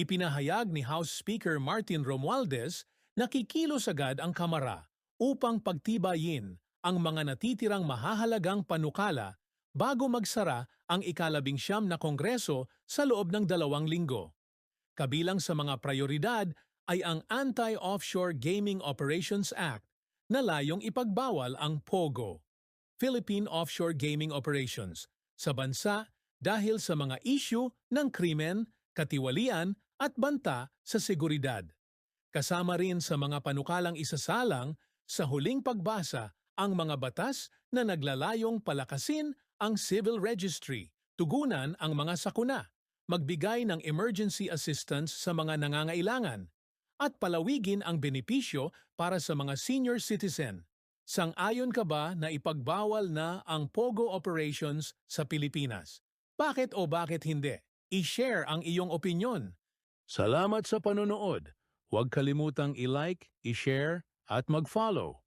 Ipinahayag ni House Speaker Martin Romualdez na kikilos agad ang Kamara upang pagtibayin ang mga natitirang mahahalagang panukala bago magsara ang ika-19 na Kongreso sa loob ng 2 linggo. Kabilang sa mga prioridad ay ang Anti-Offshore Gaming Operations Act na layong ipagbawal ang POGO, Philippine Offshore Gaming Operations, sa bansa dahil sa mga isyu ng krimen, katiwalian at banta sa seguridad. Kasama rin sa mga panukalang isasalang sa huling pagbasa ang mga batas na naglalayong palakasin ang civil registry, tugunan ang mga sakuna, magbigay ng emergency assistance sa mga nangangailangan, at palawigin ang benepisyo para sa mga senior citizen. Sang-ayon ka ba na ipagbawal na ang POGO operations sa Pilipinas? Bakit o bakit hindi? I-share ang iyong opinyon. Salamat sa panonood. Huwag kalimutang i-like, i-share at mag-follow.